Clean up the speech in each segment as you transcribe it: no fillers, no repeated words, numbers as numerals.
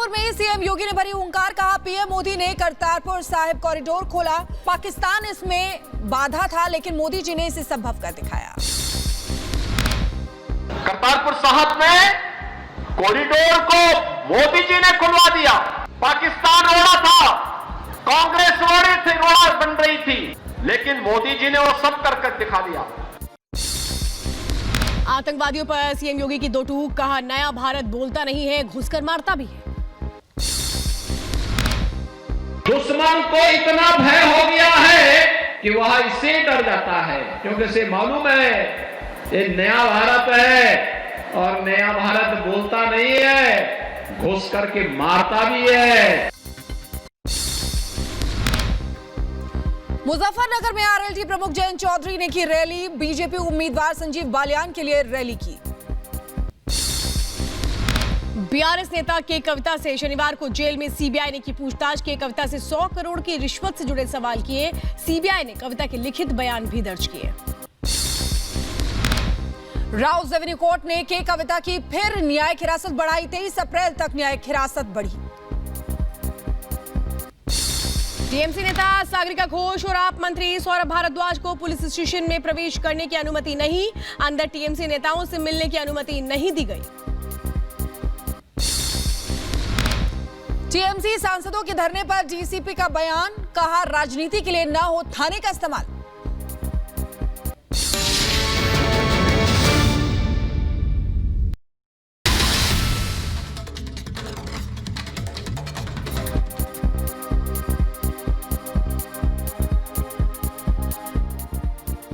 जयपुर में सीएम योगी ने भरी हुंकार, कहा पीएम मोदी ने करतारपुर साहिब कॉरिडोर खोला, पाकिस्तान इसमें बाधा था लेकिन मोदी जी ने इसे संभव कर दिखाया। करतारपुर साहिब में कॉरिडोर को मोदी जी ने खुलवा दिया। पाकिस्तान रोड़ा था, कांग्रेस रोड़ा बन रही थी, लेकिन मोदी जी ने वो सब कर दिखा दिया। आतंकवादियों पर सीएम योगी की दो टूक, कहा नया भारत बोलता नहीं है, घुसकर मारता भी है। दुश्मन को इतना भय हो गया है कि वह इससे डर जाता है, क्योंकि इसे मालूम है ये नया भारत है और नया भारत बोलता नहीं है, घुस करके मारता भी है। मुजफ्फरनगर में आरएलडी प्रमुख जयंत चौधरी ने की रैली, बीजेपी उम्मीदवार संजीव बालियान के लिए रैली की। बीआरएस नेता के कविता से शनिवार को जेल में सीबीआई ने की पूछताछ। के कविता से 100 करोड़ की रिश्वत से जुड़े सवाल किए। सीबीआई ने कविता के लिखित बयान भी दर्ज किए। राउस एवेन्यू कोर्ट ने के कविता की फिर न्यायिक हिरासत बढ़ाई, 23 अप्रैल तक न्यायिक हिरासत बढ़ी। टीएमसी नेता सागरिका घोष और आप मंत्री सौरभ भारद्वाज को पुलिस स्टेशन में प्रवेश करने की अनुमति नहीं, अंदर टीएमसी नेताओं से मिलने की अनुमति नहीं दी गई। टीएमसी सांसदों के धरने पर डीसीपी का बयान, कहा राजनीति के लिए न हो थाने का इस्तेमाल।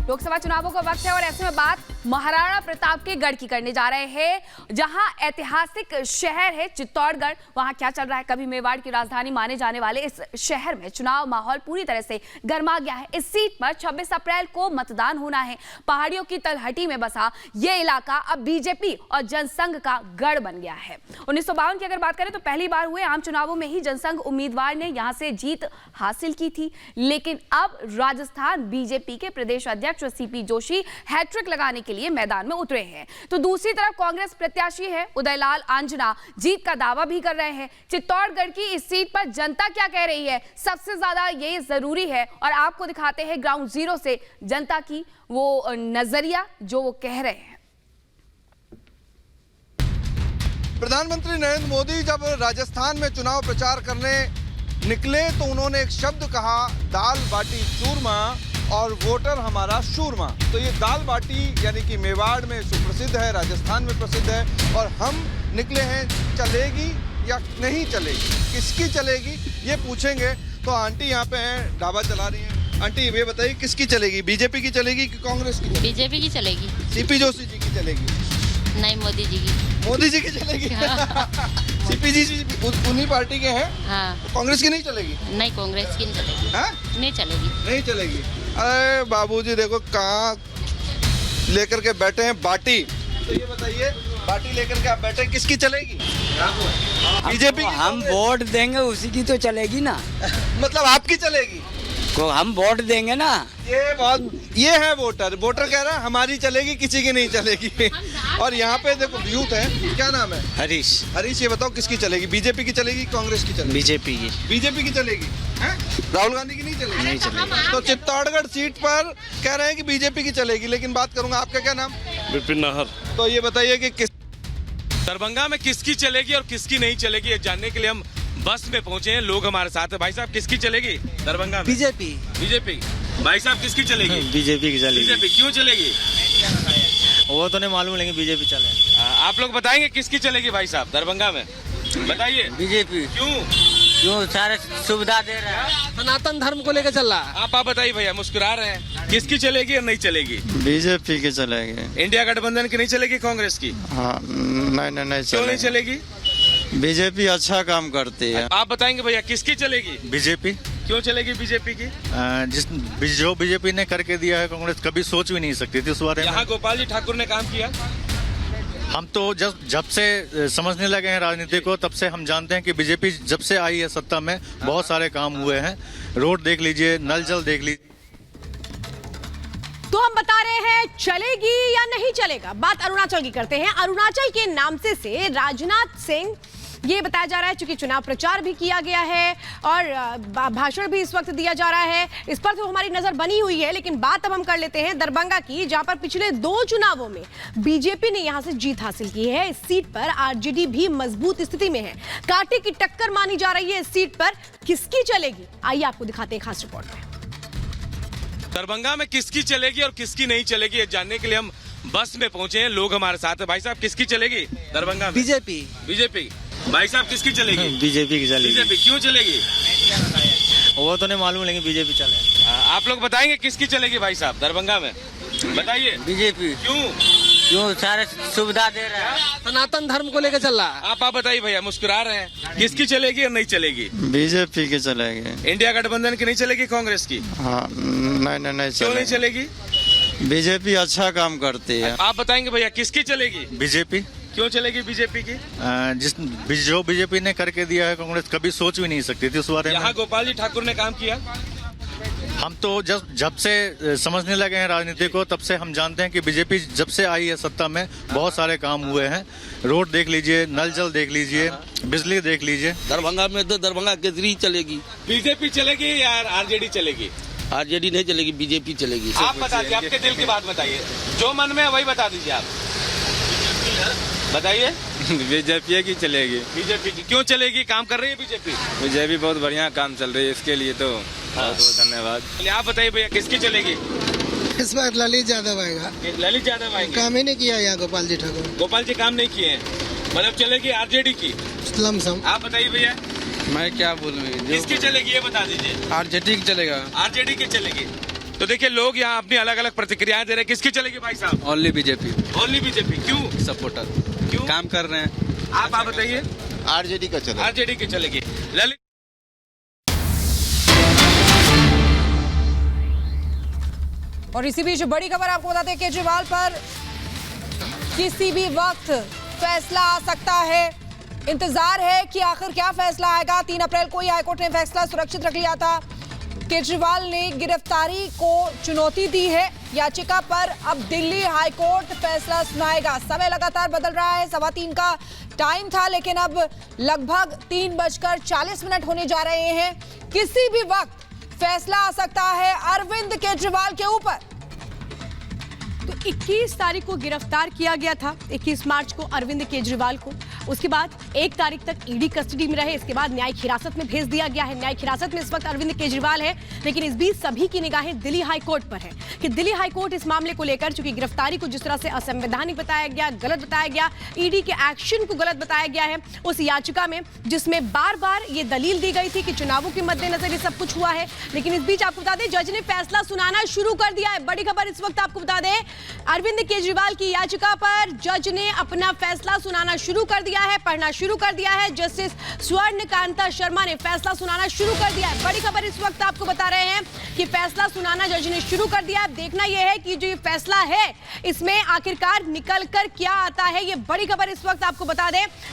लोकसभा चुनावों का वक्त है और ऐसे में बात महाराणा प्रताप के गढ़ की करने जा रहे हैं, जहां ऐतिहासिक शहर है चित्तौड़गढ़। वहां क्या चल रहा है? कभी मेवाड़ की राजधानी माने जाने वाले इस शहर में चुनाव माहौल पूरी तरह से गर्मा गया है। इस सीट पर 26 अप्रैल को मतदान होना है। पहाड़ियों की तलहटी में बसा ये इलाका अब बीजेपी और जनसंघ का गढ़ बन गया है। 1952 की अगर बात करें तो पहली बार हुए आम चुनावों में ही जनसंघ उम्मीदवार ने यहां से जीत हासिल की थी, लेकिन अब राजस्थान बीजेपी के प्रदेश अध्यक्ष सीपी जोशी हैट्रिक लगाने के लिए मैदान में उतरे हैं। तो दूसरी तरफ कांग्रेस प्रत्याशी है उदयलाल आंजना जीत का दावा भी कर रहे हैं। चित्तौड़गढ़ की इस सीट पर जनता क्या कह रही है, सबसे ज्यादा ये जरूरी है और आपको दिखाते हैं ग्राउंड जीरो से जनता की वो नजरिया जो वो कह रहे हैं। प्रधानमंत्री नरेंद्र मोदी जब राजस्थान में चुनाव प्रचार करने निकले तो उन्होंने एक शब्द कहा, दाल बाटी चूरमा और वोटर हमारा शूरमा। तो ये दाल बाटी यानी कि मेवाड़ में सुप्रसिद्ध है, राजस्थान में प्रसिद्ध है और हम निकले हैं चलेगी या नहीं चलेगी, किसकी चलेगी ये पूछेंगे। तो आंटी यहाँ पे हैं, ढाबा चला रही हैं। आंटी ये बताइए किसकी चलेगी, बीजेपी की चलेगी कि कांग्रेस की? बीजेपी की चलेगी। सीपी जोशी जी की चलेगी? नहीं, मोदी जी की। मोदी जी की चलेगी। सीपी जी उन्हीं पार्टी के हैं। हाँ। तो कांग्रेस की नहीं चलेगी? नहीं, कांग्रेस की नहीं चलेगी। हाँ? नहीं चलेगी। नहीं चलेगी। अरे बाबूजी देखो कहाँ लेकर के बैठे हैं बाटी। तो ये बताइए बाटी लेकर के आप बैठे, किसकी चलेगी? बीजेपी की? हम वोट देंगे उसी की तो चलेगी ना। मतलब आपकी चलेगी? को हम वोट देंगे ना। ये है वोटर कह रहा है हमारी चलेगी, किसी की नहीं चलेगी। और यहाँ पे देखो यूथ है, क्या नाम है? हरीश, ये बताओ किसकी चलेगी, बीजेपी की चलेगी कांग्रेस की चलेगी? बीजेपी की चलेगी। हैं? राहुल गांधी की नहीं चलेगी? नहीं चलेगी। तो चित्तौड़गढ़ सीट पर कह रहे हैं कि बीजेपी की चलेगी, लेकिन बात करूंगा, आपका क्या नाम? विपिन नाहर। तो ये बताइए कि किस दरभंगा में किसकी चलेगी और किसकी नहीं चलेगी ये जानने के लिए हम बस में पहुंचे हैं। लोग हमारे साथ हैं। भाई साहब किसकी चलेगी दरभंगा में? बीजेपी। भाई साहब किसकी चलेगी? बीजेपी की चलेगी। बीजेपी क्यों चलेगी? वो तो नहीं मालूम, लेकिन बीजेपी चले। आप लोग बताएंगे किसकी चलेगी भाई साहब दरभंगा में? बताइए। बीजेपी। क्यों सारे सुविधा दे रहे हैं, सनातन धर्म को लेकर चल रहा है। आप बताइए भैया, मुस्कुरा रहे हैं, किसकी चलेगी और नहीं चलेगी? बीजेपी की चलेगी। इंडिया गठबंधन की नहीं चलेगी, कांग्रेस की? हाँ, नहीं क्यों नहीं चलेगी? बीजेपी अच्छा काम करती है। आप बताएंगे भैया किसकी चलेगी? बीजेपी। क्यों चलेगी बीजेपी की? जो बीजेपी ने करके दिया है कांग्रेस कभी सोच भी नहीं सकती थी उस बारे में। यहाँ गोपाल जी ठाकुर ने काम किया। हम तो जब से समझने लगे हैं राजनीति को, तब से हम जानते हैं कि बीजेपी जब से आई है सत्ता में बहुत सारे काम हुए हैं। रोड देख लीजिए, नल जल देख लीजिए। तो हम बता रहे हैं चलेगी या नहीं चलेगा। बात अरुणाचल की करते हैं। अरुणाचल के नामसे से राजनाथ सिंह ये बताया जा रहा है चूंकि चुनाव प्रचार भी किया गया है और भाषण भी इस वक्त दिया जा रहा है, इस पर तो हमारी नजर बनी हुई है। लेकिन बात अब हम कर लेते हैं दरभंगा की, जहां पर पिछले 2 चुनावों में बीजेपी ने यहां से जीत हासिल की है। इस सीट पर आरजेडी भी मजबूत स्थिति में है। कांटे की टक्कर मानी जा रही है इस सीट पर, किसकी चलेगी आइए आपको दिखाते हैं खास रिपोर्ट में। दरभंगा में किसकी चलेगी और किसकी नहीं चलेगी ये जानने के लिए हम बस में पहुंचे हैं। लोग हमारे साथ हैं। भाई साहब किसकी चलेगी दरभंगा में? बीजेपी। बीजेपी। भाई साहब किसकी चलेगी? बीजेपी की चलेगी। बीजेपी क्यों चलेगी? वो तो नहीं मालूम, लेकिन बीजेपी चले। आप लोग बताएंगे किसकी चलेगी भाई साहब दरभंगा में? बताइए। बीजेपी। क्यों सारे सुविधा दे रहा है, सनातन धर्म को लेकर चल रहा है। आप बताइए भैया, मुस्कुरा रहे हैं। किसकी चलेगी और नहीं चलेगी? बीजेपी की चलेगी। इंडिया गठबंधन की नहीं चलेगी, कांग्रेस की? हाँ, नहीं क्यों नहीं चलेगी? बीजेपी अच्छा काम करती है। आप बताएंगे भैया किसकी चलेगी? बीजेपी। क्यों चलेगी बीजेपी की? जो बीजेपी ने करके दिया है कांग्रेस कभी सोच भी नहीं सकती थी उस बारे में। यहाँ गोपाल जी ठाकुर ने काम किया। हम तो जब से समझने लगे हैं राजनीति को तब से हम जानते हैं कि बीजेपी जब से आई है सत्ता में बहुत सारे काम हुए हैं। रोड देख लीजिए, नल जल देख लीजिए, बिजली देख लीजिए। दरभंगा में तो दरभंगा केजरी चलेगी। बीजेपी चलेगी या आरजेडी चलेगी? आरजेडी नहीं चलेगी, बीजेपी चलेगी। आप बता दीजिए, आपके दिल की बात बताइए, जो मन में है वही बता दीजिए। आप बताइए। बीजेपी की चलेगी। बीजेपी की क्यों चलेगी? काम कर रही है बीजेपी? बीजेपी बहुत बढ़िया काम चल रही है, इसके लिए तो बहुत बहुत धन्यवाद। आप बताइए भैया किसकी चलेगी? इस बार ललित यादव आएगा। ललित यादव आएंगे। काम ही नहीं किया यहाँ गोपाल जी ठाकुर। गोपाल जी काम नहीं किए हैं, मतलब चलेगी आरजेडी की लमसम। आप बताइए भैया। मैं क्या बोलूँ, किसकी चलेगी ये बता दीजिए। आरजेडी की चलेगा। आरजेडी की चलेगी। तो देखिए लोग यहाँ अपनी अलग अलग प्रतिक्रियाएं दे रहे हैं। किसकी चलेगी भाई साहब? Only BJP. Only BJP. क्यों? सपोर्टर क्यों काम कर रहे हैं। आप बताइए। आरजेडी का चलेगा। आरजेडी की चलेगी। ललित और इसी बीच बड़ी खबर आपको बताते हैं, केजरीवाल पर किसी भी वक्त फैसला आ सकता है। इंतजार है कि आखिर क्या फैसला आएगा। 3 अप्रैल को ही हाईकोर्ट ने फैसला सुरक्षित रख लिया था। केजरीवाल ने गिरफ्तारी को चुनौती दी है याचिका पर। अब दिल्ली हाईकोर्ट फैसला सुनाएगा। समय लगातार बदल रहा है। 3:15 का टाइम था, लेकिन अब लगभग 3:40 होने जा रहे हैं। किसी भी वक्त फैसला आ सकता है अरविंद केजरीवाल के ऊपर। तो 21 तारीख को गिरफ्तार किया गया था, 21 मार्च को अरविंद केजरीवाल को। उसके बाद 1 तारीख तक ईडी कस्टडी में रहे। इसके बाद न्यायिक हिरासत में भेज दिया गया है। न्यायिक हिरासत में इस वक्त अरविंद केजरीवाल है, लेकिन इस बीच सभी की निगाहें दिल्ली हाईकोर्ट पर है कि दिल्ली हाईकोर्ट इस मामले को लेकर, चूंकि गिरफ्तारी को जिस तरह से असंवैधानिक बताया गया, गलत बताया गया, ईडी के एक्शन को गलत बताया गया है, उस याचिका में जिसमें बार बार ये दलील दी गई थी कि चुनावों के मद्देनजर ये सब कुछ हुआ है। लेकिन इस बीच आपको बता दें, जज ने फैसला सुनाना शुरू कर दिया है। बड़ी खबर इस वक्त आपको बता दें, अरविंद केजरीवाल की याचिका पर जज ने अपना फैसला सुनाना शुरू कर दिया है, पढ़ना शुरू कर दिया है। जस्टिस स्वर्णकांता शर्मा ने फैसला सुनाना शुरू कर दिया है। बड़ी खबर इस वक्त आपको बता रहे हैं कि फैसला सुनाना जज ने शुरू कर दिया है। अब देखना यह है कि जो ये फैसला है इसमें आखिरकार निकल कर क्या आता है। ये बड़ी खबर इस वक्त आपको बता दें,